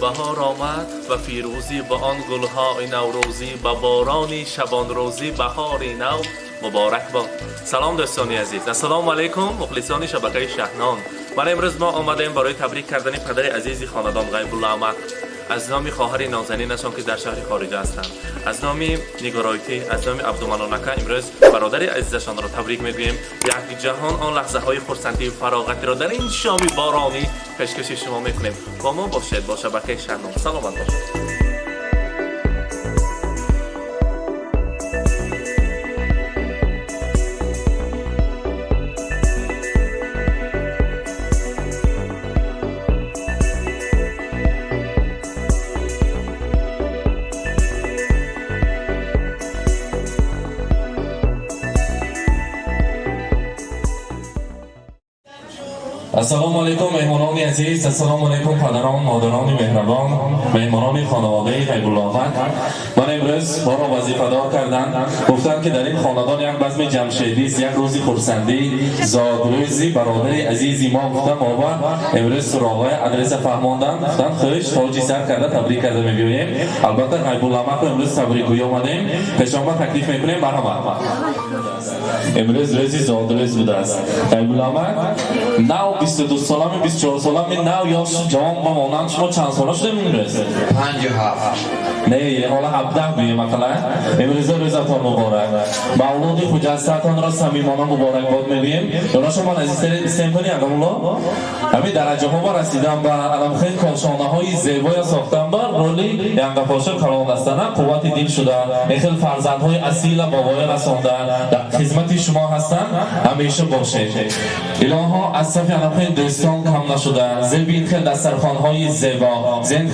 بهار آمد و فیروزی با آن گلهای نوروزی با بارانی شبان روزی بهاری نو مبارک باد. سلام دوستانی عزیز، السلام علیکم مخلصان شبکه شهنان. من امروز ما آمدیم برای تبریک کردن پدر عزیزی خاندان غیب الله احمد از نام خواهر نازنینشان که در شهر خارج هستند، از نام نگارایتی، از نام عبدالمنان اکا امروز برادر عزیزشان را تبریک میگوییم. یک جهان آن لحظه های خرسندی و فراغتی را در این شامی بارانی پیشکش شما میکنیم. با ما باشید، با شبکه شهنان سلامت باشید. السلام علیکم مهمانان عزیز، السلام علیکم پدران، مادران مهربان، مهمانان خانواده غیب الله احمد. من امروز ما را وظیفه‌دار کردند، گفتند که در این خاندان یک بزم جمشیدی است، یک روزی خرسندی زادروزی برادر عزیزی ما گفتم بابا امروز سراغای ادرس فهماندن، گفتند خوش تاجی سر کرده تبریک کرده میگوییم. البته غیب الله احمد امروز تبریک گوی اومدیم، پیشنهاد تکلیف میکنیم. مرحبا. امروز روزی زادروز بوده است. غیب الله احمد نو 22 سالمی 24 سالمی نو یا جوان با مانند شما چند ساله شده امروز؟ 57. نه یه حالا 17 بیه مثلا امروز روزتان مبارک. مولود خجستتان را صمیمانه مبارکباد میگیم. جناب شما عزیزترین استم کنی اگمولا همین درجه ها رسیدم و الان خیلی کاشانه های زیبای ساختم با رولی یانگا پاشا کلان دستانه قوت دین شده. خیلی فرزندهای اصیل بابای رسانده در خدمت شما هستن، همیشه باشید. الها از صف خیلی دوستان کم نشده. زبین خیلی دسترخوان‌های زیبا، زبین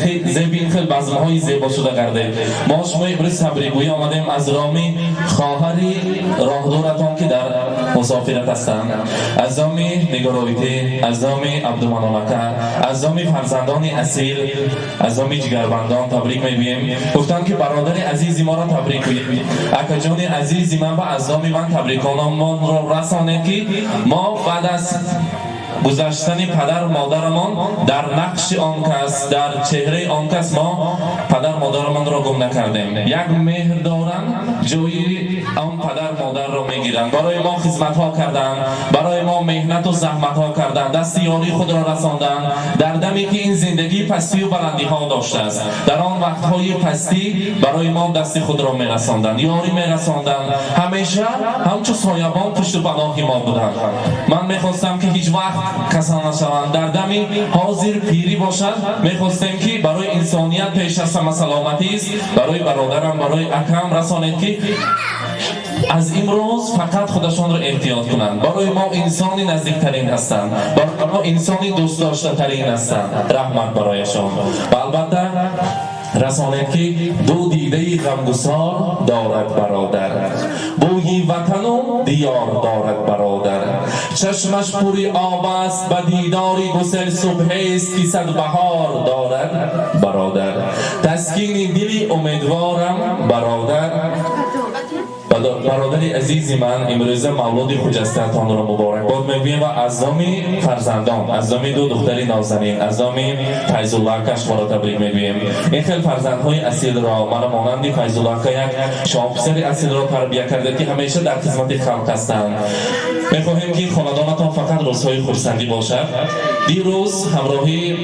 خیلی بزم‌های زیبا شده کرده. ما شما امروز تبریک‌گویی آمدیم از رامی خواهری راهدورتان که در مسافرت هستند، از نام نگارایتی، از نام عبدالمنان اکا، از نام فرزندان اصیل، از نام جگربندان تبریک میگوییم. گفتن که برادر عزیزی ما را تبریک گوییم. اکا جان عزیزی من و از نام من تبریکانمان را رسانید که ما بعد از گذشتن پدر و مادرمان در نقش آن کس، در چهره آن کس ما پدر مادرمان را گم نکردیم. یک مهر دارند جوی آن پدر مادر را میگیرند. برای ما خدمت ها کردند، برای ما مهنت و زحمت ها کردند، دست یاری خود را رساندند در دمی که این زندگی پستی و بلندی ها داشته است. در آن وقت های پستی برای ما دست خود را میرساندند، یاری میرساندند، همیشه همچو سایبان پشت پناه ما بودند. من میخواستم که هیچ وقت کسان نشوند، در دمی حاضر پیری باشد. میخواستیم که برای انسانیت پیش از همه سلامتی است. برای برادرم، برای اکم رسانید که از امروز فقط خودشان را احتیاط کنند. برای ما انسانی نزدیکترین هستند، برای ما انسانی دوست داشته ترین هستند. رحمت برایشان. و البته رسانید که دو دیده غمگسار دارد برادر، بوی وطن و دیار دارد برادر. چشمش پوری آب است به دیداری گسل صبح است که صد بهار دارد برادر. تسکین دلی امیدوارم برادر. برادر عزیزی من امروز مولود خجستتان را مبارکباد میگویم و از نام فرزندان، از نام دو دختری نازنین، از نام فیض الله کش را تبریک میگویم. این خیلی فرزندهای اصیل را من مانند فیض الله که یک شاپسر اصیل را تربیت کرده که همیشه در خدمت خلق هستند. میخواهیم که خاندانتان فقط روزهای خرسندی باشد. دیروز همراهی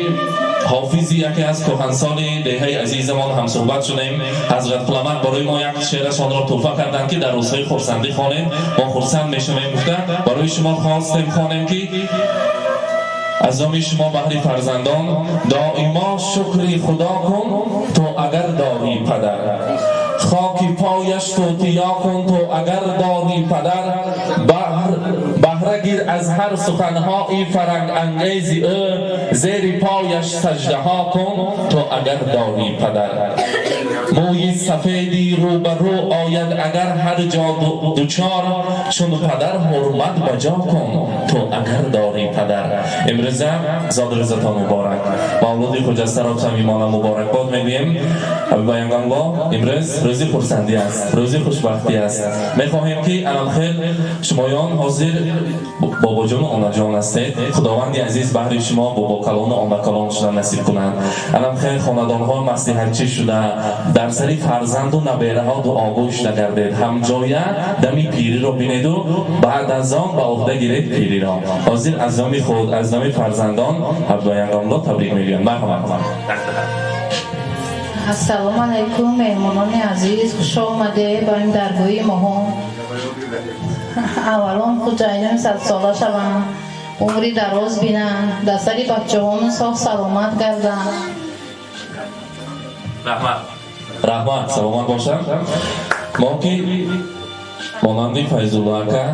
حافظی یکی از کهنسال دهه عزیزمان هم صحبت شدیم. حضرت قلمت برای ما یک شعرشان را تحفه کردند که در روزهای خرسندی خوانیم. ما خرسند میشویم. گفتند برای شما خواستیم خوانیم که از نام شما بهر فرزندان دائما شکر خدا کن تو اگر داری پدر. خاکی پایش توتیا کن تو اگر داری پدر. بهره گیر از هر سخنهای فرنگ انگیزی زیر پایش سجده ها کن تو اگر داری پدر. موی سفیدی رو بر رو آید اگر هر جا دوچار چون پدر حرمت بجا کن تو اگر داری پدر. امروز زاد رزتان مبارک، مولود خجسته را صمیمانه مبارکباد میگوییم. بیان الله امروز روزی خرسندی است، روزی خوشبختی است. میخواهیم که الان خیلی شمایان حاضر بابا جان آنا جان هستید. خداوند عزیز بهر شما بابا کلان و آنا کلان شدن نصیب کنند. الان خیر خاندان ها مصلحتچی شده در سری فرزند و نبیره ها دعاگوش نگردید. هم جایه دمی پیری رو بینید و بعد از آن به عهده گیرید پیری را. حاضر از نام خود از نام فرزندان حبایانگان تبریک میگویم. مرحبا. السلام علیکم مهمانان عزیز، خوش آمده با این درگاهی ما. اولان خود جایدن 100 ساله شوند، عمری دراز بینند، در سری بچه همون صاف سلامت گردن. رحمت سلامت باشم. ما که مانندی فیض‌الله که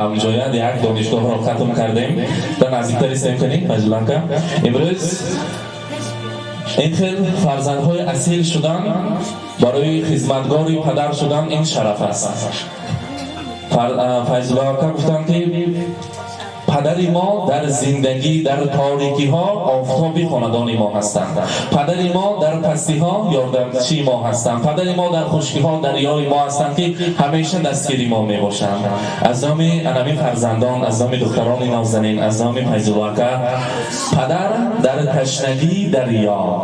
همجایه یک دانشگاه را ختم کردیم در نزدیکتر استیم کنیم. فیض‌الله که امروز این خیلی فرزندهای اصیل شدن برای خدمتگاری پدر شدن این شرف است. فیض‌الله که گفتن که پدر ما در زندگی در تاریکی ها آفتاب خاندان ما هستند. پدر ما در پستی ها یاردمچی ما هستند. پدر ما در خشکی ها دریای ما هستند که همیشه دستگیری ما می باشند. از نام انمی فرزندان، از نام دختران نازنین، از نام فیض‌الله که پدر در تشنگی دریا،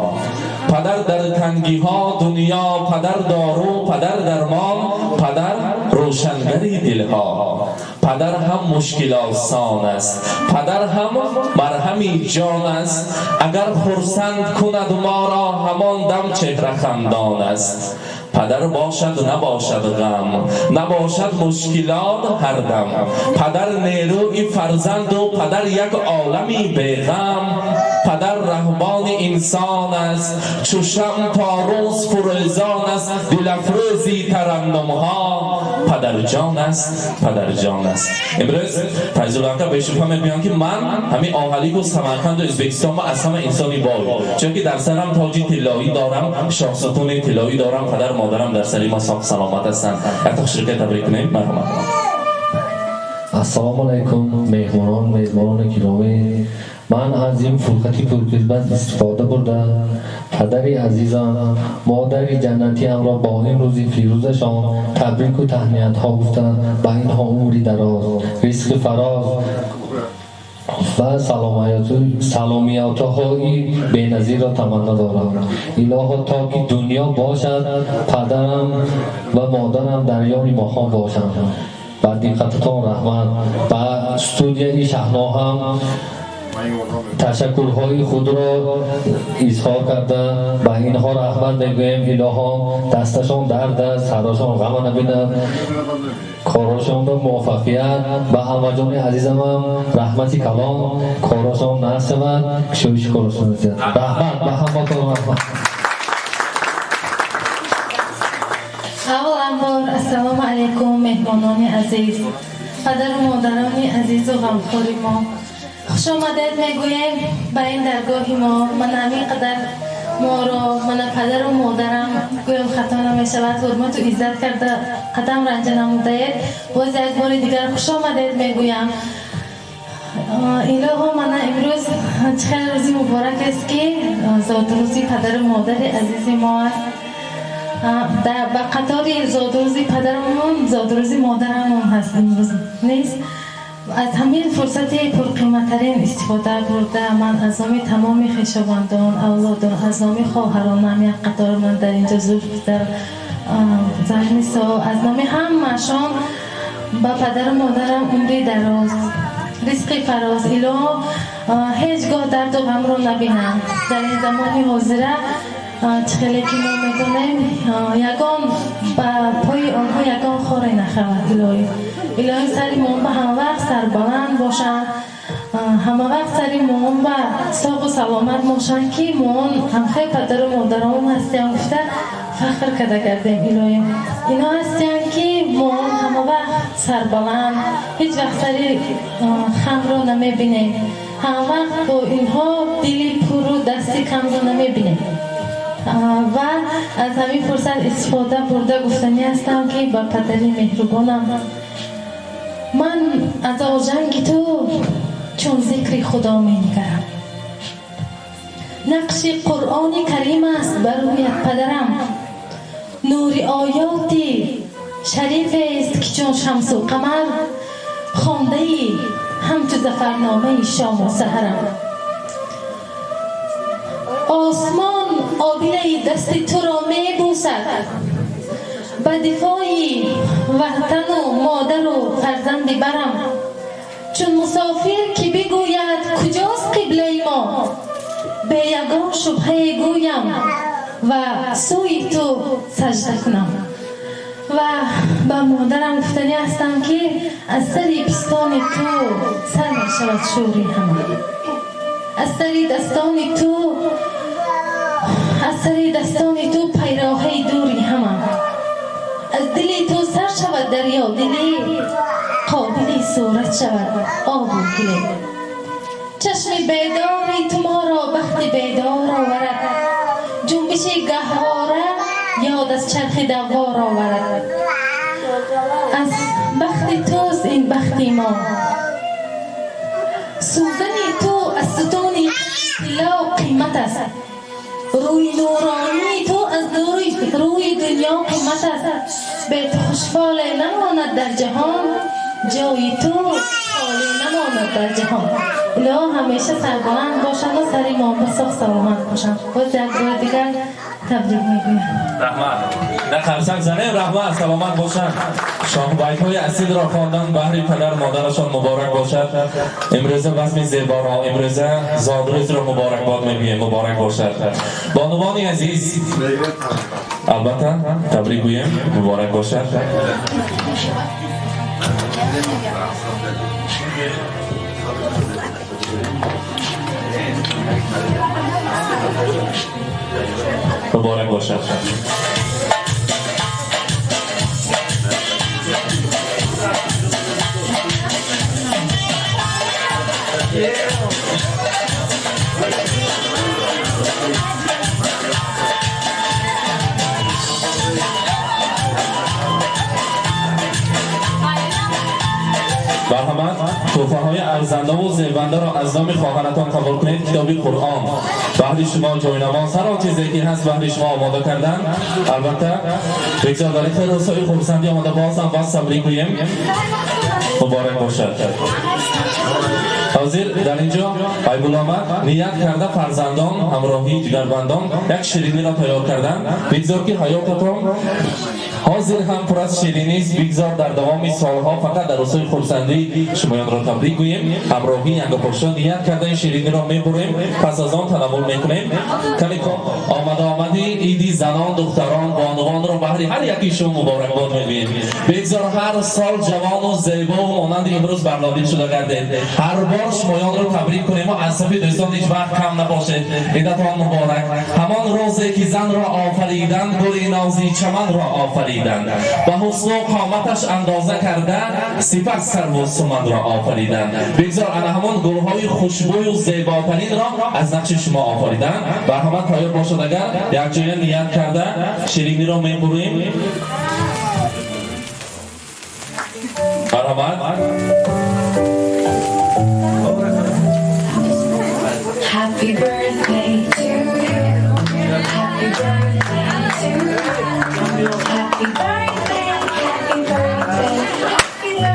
پدر در تنگی ها دنیا، پدر دارو، پدر درمان، پدر روشنگری دلها، پدر هم مشکل آسان است، پدر هم مرهمی جان است. اگر خرسند کند ما را همان دم چهره خندان است. پدر باشد نباشد غم، نباشد مشکلات هر دم. پدر نیروی فرزند و پدر یک عالمی بیغم. پدر رهبان انسان است، چو شمع تا روز فروزان است. دل افروزی ترنم ها پدر جان است، پدر جان است. امروز فیض‌الله که به شبه میگویم که من همین آهلیگ و سمرقند و ازبکستان ما از همه انسانی باید، چون که در سرم تاج طلایی دارم، شاه ستون طلایی دارم، پدر مادرم در سری ما ساق سلامت هستند. حتی شرکت تبریک کنیم. مرحبا. السلام علیکم میهمانان گرامی. من از این فرصتی پرکسبت استفاده برده پدر عزیزم مادر جنتی هم را با این روزی فیروزشان تبریک و تهنیت ها گفتند. با اینها عمری دراز، رزق فراز و سلامیت های بی‌نظیر را تمنا دارم. الها تا که دنیا باشد پدرم و مادرم در یاری ماهان باشند. با دقتتان رحمت. و استودیوی شهنا هم تشکرهای خود را اظهار کرده. با اینها رحمت میگویم. الها دستشان درد است، سرشان غم نبیند، کارشان را موفقیت. و همجان عزیزم هم رحمتی کلام کارشان نشود، شویش کارشان زیاد رحمت به همتون. رحمت. اول السلام علیکم مهمانان عزیز، پدر و مادران عزیز و غمخوار ما، خوش آمدید میگویم به این درگاه ما. من همینقدر ما را من پدر و مادرم گویم خطا نمیشود، حرمت و عزت کرده قدم رنج نمودید. باز یک بار دیگر خوش آمدید میگویم. الهو من امروز چه روزی مبارک است که زادروزی پدر و مادر عزیز ما است. در قطار زادروزی پدرمون زادروزی مادرمون هست امروز نیست. از همین فرصت پرقیمت‌ترین استفاده برده من از نام تمام خویشاوندان، اولادان، از نام خواهرانم یک قطار من در اینجا زور در زهنیسا، از نام همه‌شان با پدر و مادرم عمری دراز، رزق فراز، اله هیچگاه درد و غم رو نبینم. در این زمان حاضره چخیلی که ما میکنیم یگان با پای آنها یگان خاری نخواهد. الهی سری ما به همه وقت سربلند باشن، همه وقت سری ما به ساق و سلامت باشن که ما همخی پدر و مادران هستیم گفته فخر کده کردیم. الهی اینا هستیم که ما همه وقت سربلند، هیچ وقت سری خم رو نمیبینیم، همه وقت با اینها دلی پر و دستی کم رو نمیبینیم. و از همین فرصت استفاده برده گفتنی هستم که با پدری مهربانم من از آژنگ تو چون ذکر خدا می نگرم. نقش قرآن کریم است بر روی پدرم، نور آیاتی شریف است که چون شمس و قمر خوانده ای همچو زفرنامه شام و سحرم. آسمان آبله دست تو را می بوسد، به دفاع وطن و مادر و فرزند برم. چون مسافر که بگوید کجاست قبله ما، به یگان شبهه گویم و سوی تو سجده کنم. و به مادرم گفتنی هستم که از سر پستان تو سر می شود شوری همه، از سر دستان تو پیراه دوری همه، از دل تو سر شود دریا دلی، قابل صورت شود آب و گلی. چشم بیداری تو ما را بخت بیدار آورد، جنبش گهواره یاد از چرخ دوار آورد. از بخت توست این بخت ما، سوزن تو از ستون طلا قیمت است، روی نورانی تو از روی دنیا قیمت است. به تو خوشحال نماند در جهان، جای تو خالی نماند در جهان. اله همیشه سربلند باشند و سر ما بسخ سلامت باشند. و یک بار دیگر تبریک میگویم. رحمت نه خرسک زنه رحمت سلامت باشند. شاه بیت های اصیل را خواندن بهر پدر مادرشان مبارک باشد. امروز بزم زیبا را امروز زادروز را مبارک باد میگویم مبارک باشد. بانوان عزیز البته تبریک گویم مبارک باشد. مبارک باشد. مرحمت توفه های ارزنده و زیبنده را از نام خواهرتان قبول کنید. کتاب قرآن بعد شما جاینماز هر آن چیزی که هست بعد شما آماده کردن. البته بگذار در خیر رسایی خورسندی آماده بازم باز تبریک گوییم مبارک باشد. حاضر در اینجا ایبول آمد نیت کرده فرزندان همراهی جگربندان یک شیرینی را تیار کردن. بگذار که حیاتتان حاضر هم پر از شیرینی است. بگذار در دوام سالها فقط در رسای خورسندی شمایان را تبریک گوییم. همراهی ینگا پرشان نیت کرده این شیرینی را میبریم، پس از آن تناول میکنیم. کلیکم آمدی ایدی زنان دختران بانوان را بهر هر یکیشون مبارک باد میگوییم. بگذار هر سال جوان و زیبا و مانند امروز برنامه شده گردید. هر بار شمایان را تبریک کنیم و از صف دوستان هیچ وقت کم نباشید. عیدتان مبارک. همان روزی که زن را آفریدند گل نازی چمن را آفریدند، به حسن و قامتش اندازه کرده سپس سرو و سمن را آفریدند. بگذار انا همان گلهای خوشبوی و زیباترین را از نقش شما آفریدند. و همه تایار باشد اگر یک جای نیت کرده شیرینی را میبریم. مرحمت Happy birthday to you. Happy birthday to you. Happy birthday, happy birthday, happy birthday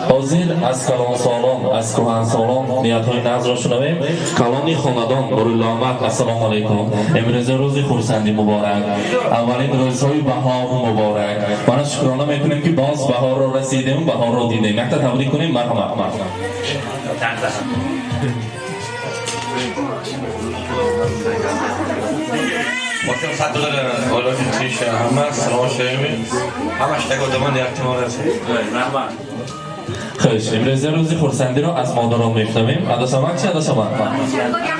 حاضر از کلان سالان از کهن سالان نیت های ناز را شنویم. کلانی خاندان بروی آمد السلام علیکم. امروز روز خورسندی مبارک، اولین روزهای بهار مبارک. ما شکرانه میکنیم که باز بهار را رسیدیم، بهار را دیدیم. یک تا تبریک کنیم. مرحمت. Bakın satıları oradaki işe hemen sınava şeyimi ama işte kodaman yaktıma orası. رحمت خوش امروز روزی خورسندی را از مادران میشنویم. اداسامک چی اداسامک؟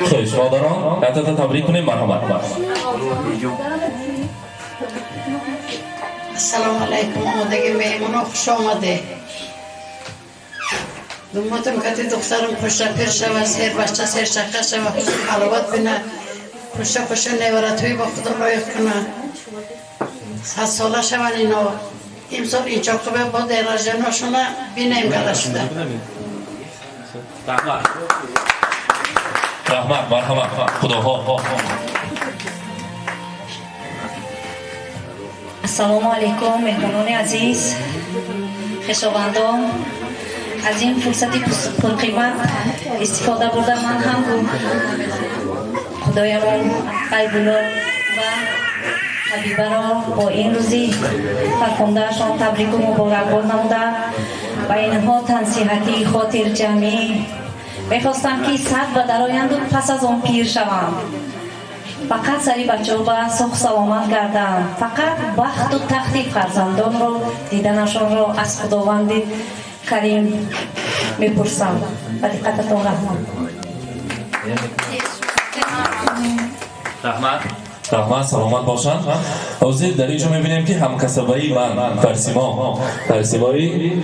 خوش مادران تا تبریک کنیم. مرحمت. السلام علیکم آمادگی میمون خوش آمده دومتون که دخترم خوش پیر شود سیر بچه سیر شقه شود خوش حلاوت بینه خوش نیورتوی با خدا رایخ کنه 100 ساله شون اینا امسال اینجا خوبه با دیراجناشونه بینیم کده شده رحمت مرحمت خداها السلام علیکم مهمانان عزیز خویشاوندان از این فرصت پرقیمت استفاده برده من هم خدایمان قیبولا و حبیبه را با این روزی فرخندهشان تبریک و مبارکباد نموده و اینها تنصیحاتی خاطر جمعی میخواستم که صد و در آینده پس از آن پیر شوم فقط سری بچه ها به سخ سلامت گردم فقط بخت و تخت فرزندان را دیدنشان را از خداوند کریم میپرسم و دقتتان رحمت سلامت باشند حاضر در اینجا میبینیم که همکسبایی من فرسیمایی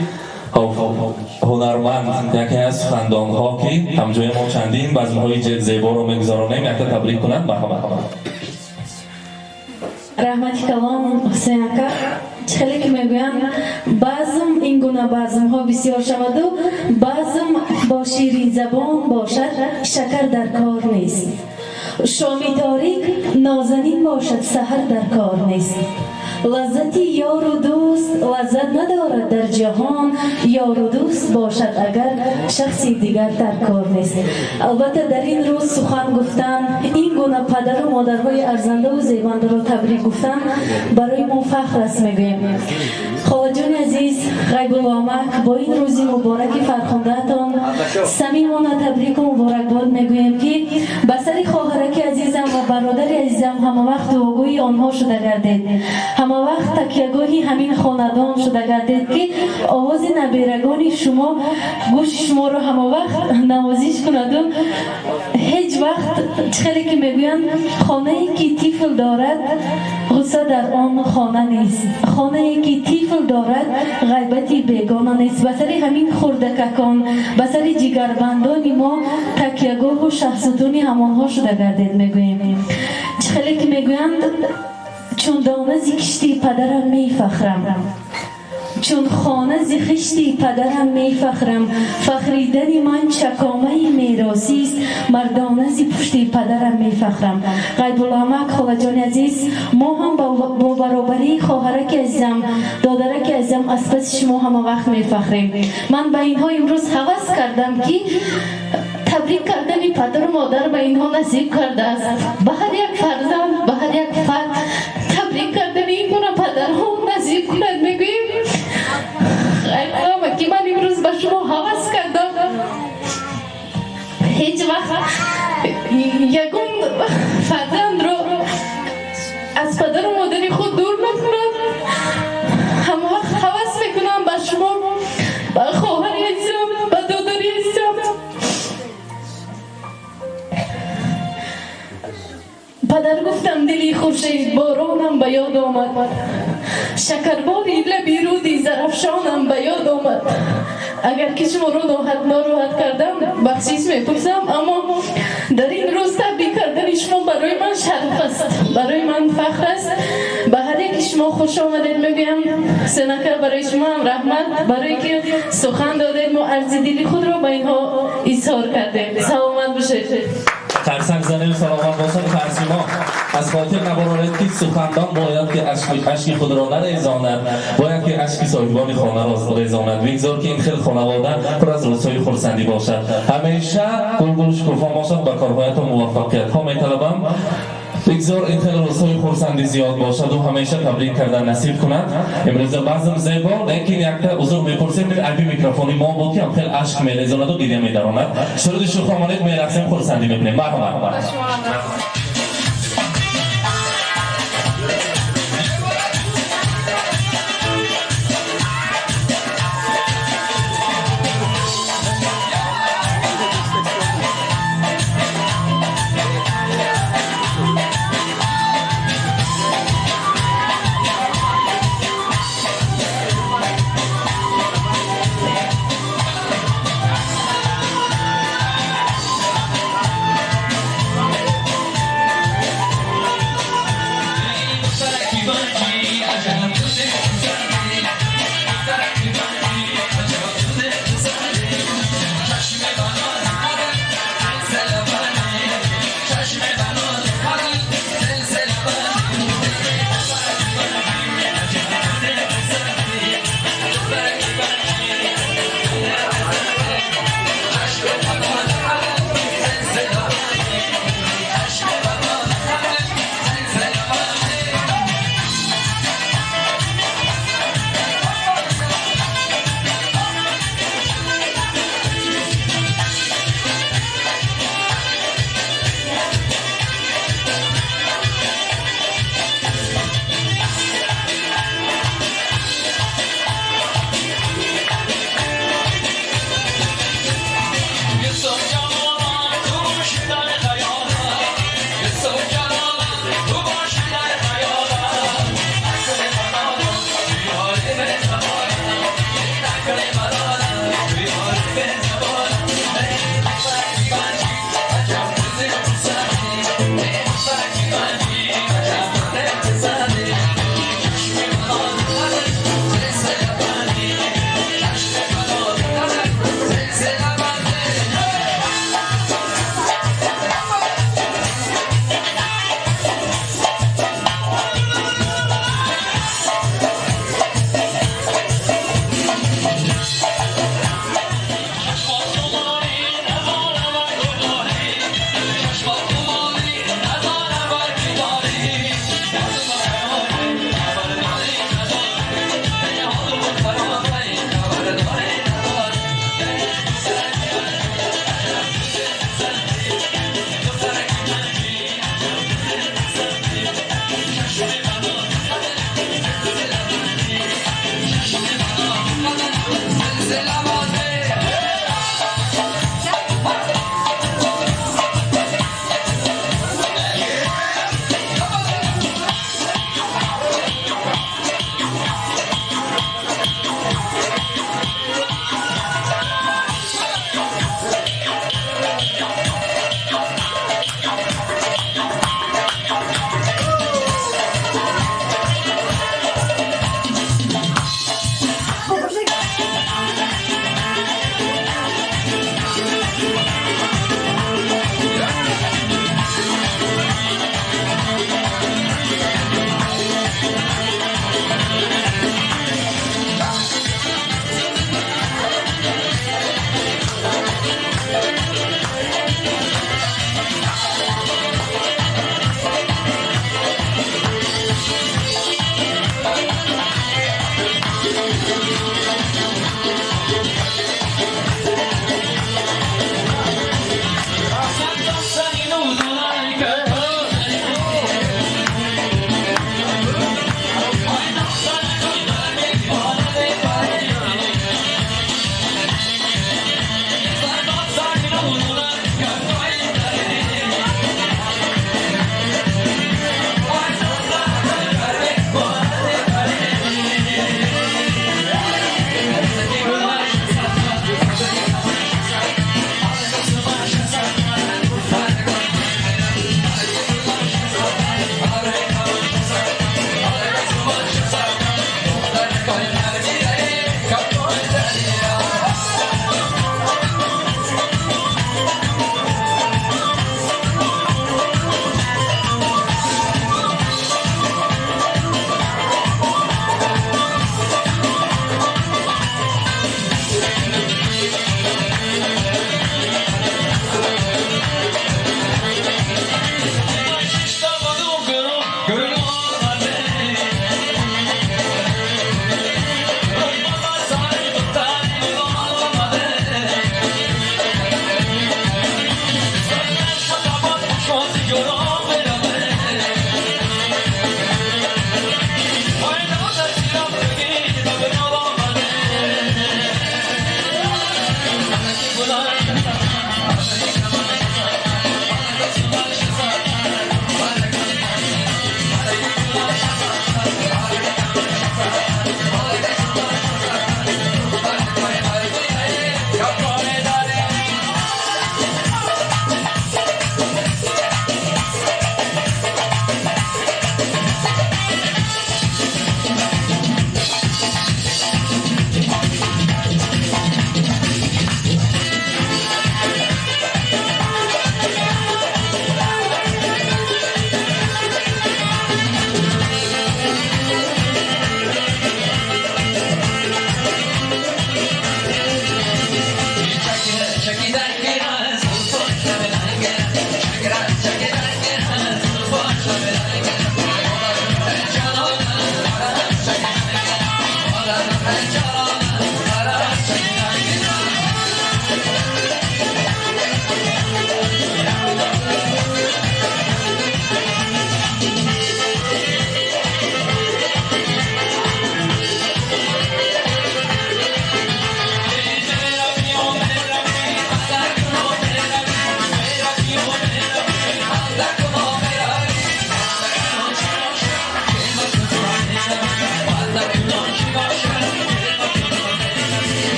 هنرمند یکی از سخنران ها که همجای ما چندین بزم های زیبا رو میگذارانیم یک تبریک کنند مرحبا رحمت کلام حسین اکا خیلی که میگویند بعضم این گونه بعضم ها بسیار شود و بعضم با شیرین زبان باشد شکر در کار نیست شامی تاریک نازنین باشد سحر در کار نیست لذتی یار و دوست لذت ندارد در جهان یار و دوست باشد اگر شخصی دیگر در کار نیست البته در این روز سخن گفتن این گونه پدر و مادرهای ارزنده و زیبنده را تبریک گفتن برای ما فخر است میگوییم خاله جان عزیز غیب الامک با این روزی مبارک فرخندهتان صمیمانه تبریک و مبارکباد میگوییم که بسر خواهرک عزیزم و برادر عزیزم همه وقت دعاگوی آنها شده گردید همه وقت تکیهگاهی همین خاندان شده گردید که آواز نبیرگان شما گوش شما رو همه وقت نوازش کند و هیچ وقت خیلی که میگویند خانه ای که طفل دارد غصه در آن خانه نیست خانه ای که طفل دارد غیبتی بیگانه نیست بسر همین خردککان بسر جگربندان ما تکیهگاه و شخصتونی همانها شده گردید میگوییم خیلی که میگویند چون دانه زی کشتی پدرم میفخرم چون خانه زی خشتی پدرم میفخرم فخریدن من چکامه میراثی است مردانه زی پشتی پدرم میفخرم غیب الامک خاله جان عزیز ما هم با برابری خواهرک عزیزم دادرک عزیزم از پس شما همه وقت میفخریم من به اینها امروز هوس کردم که تبریک کردن پدر و مادر به اینها نصیب کرده است به هر یک فرزند به هر یک فرد تبریک کردن این گونه پدرها نصیب کند میگوییم خیلی که من امروز به شما هوس کردم هیچ وقت یکون فرزند رو از پدر و مادر خود دور نکنم همه وقت هوس میکنم به شما به خواهر عزیزم به دادری عزیزم پدر گفتم دلی خورشید بارانم به یاد آمد شکرباری لبی رودی زرفشانم به یاد آمد اگر که شما رو ناراحت کردم بخشیش میپرسم اما در این روز تبریک کردن شما برای من شرف است برای من فخر است به هر یک شما خوش آمدید میگویم سنکر برای شما هم رحمت برای که سخن دادید و عرض دلی خود را به اینها اظهار کردید سلامت باشید ترسک زنه و سلامت باشد فرسیما از خاطر نبارد که سخندان باید که عشق خود را نریزاند باید که عشق صاحبان خانه را ریزاند بگذار که این خیلی خانواده پر از روزهای خرسندی باشد همیشه گل شکوفا باشد به کارهایت و موفقیت ها میطلبم بگذار این خیلی روزهای خرسندی زیاد باشد و همیشه تبریک کردن نصیب کند امروز بعضم زیبا لیکن یک تا حضور میپرسیم عربی میکروفونی ما بود که هم خیلی عشق میریزاند و گریه میدراند شروع شوخ آمدید میرقصیم خرسندی میکنیم مرحبا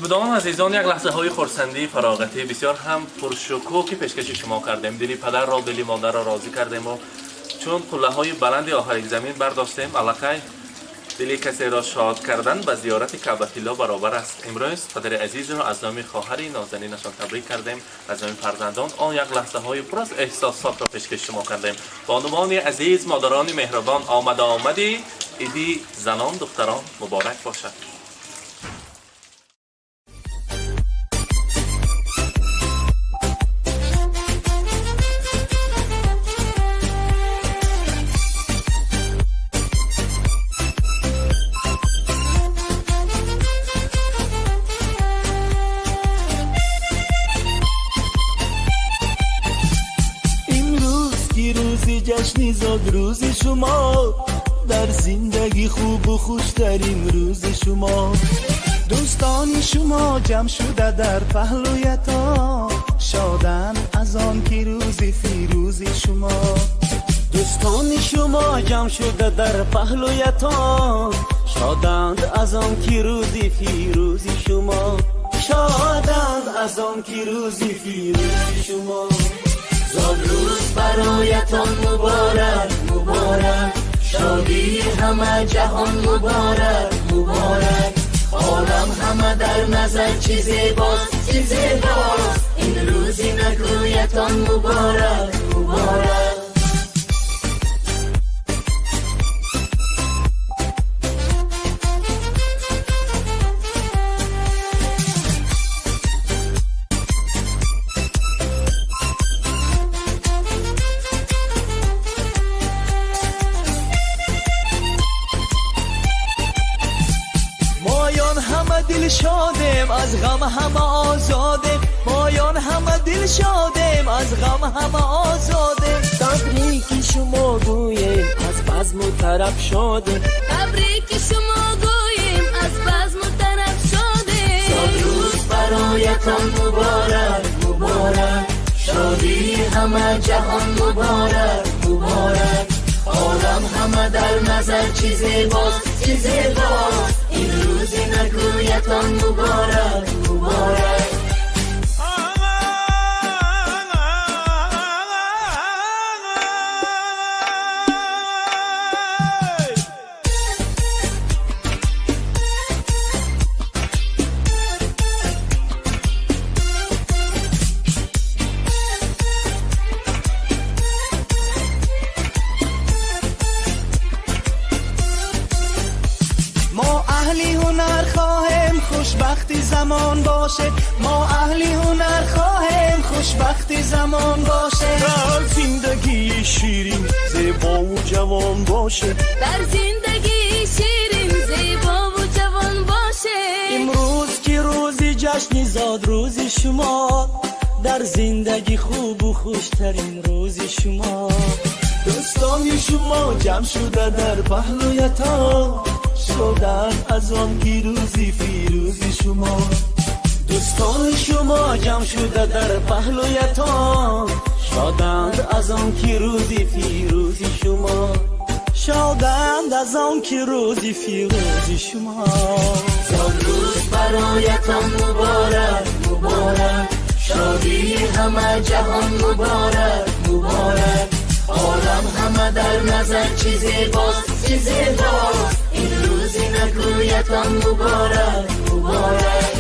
بدان عزیزان، یک لحظه های خرسندی فراغتی بسیار هم پرشکوکی پیشکش شما کردیم. دلی پدر را، دلی مادر را راضی کردیم و چون قله های بلند آخر زمین برداشتیم، الکی دلی کسی را شاد کردن به زیارت کعبه الله برابر است. امروز پدر عزیز را از نام خواهری نازنینشان تبریک کردیم، از نام فرزندان آن یک لحظه های پر از احساسات را پیشکش شما کردیم. با عنوان عزیز مادران مهربان، آمدی ایدی زنان دختران مبارک باشد. جشنی زاد روز شما، در زندگی خوب و خوشترین روز شما. دوستان شما جمع شده در پهلویتان، شادن از آن که روز فیروز شما. دوستان شما جمع شده در پهلویتان، شادند از آن که روز فیروز شما. شادند از آن که روز فیروز شما. زاد روز برایتان مبارک مبارک، شادی همه جهان مبارک مبارک. عالم همه در نظر چه زیباست چه زیباست، این روزی نگویتان مبارک مبارک. دل شادیم از غم همه آزادیم، مایان همه دل شادیم از غم همه آزادیم. تبریک شما گوییم از بزم و طرب شادیم، تبریک شما گوییم از بزم و طرب شادیم. زاد روز برایتان مبارک مبارک، شادی همه جهان مبارک مبارک. عالم همه در نظر چه زیباست چه زیباست، این روزی نگویتان مبارک مبارک. اهلی هنر خواهیم خوشبختی زمان باشه، ما اهلی هنر خواهیم خوشبختی زمان باشه. در زندگی شیرین زیبا و جوان باشه، در زندگی شیرین زیبا و جوان باشه. امروز که روزی جشنی زاد روز شما، در زندگی خوب و خوشترین روز شما. دوستان شما جمع شده در پهلویتان، شادن از آن که روزی فیروز شما. دوستان شما جمع شده در پهلویتان، شادند از آن که روزی فیروز شما. شادند از آن که روزی فیروز شما. زاد روز برایتان مبارک مبارک، شادی همه جهان مبارک مبارک. عالم همه در نظر چه زیباست چه زیباست، این روزی نگویتان مبارک مبارک.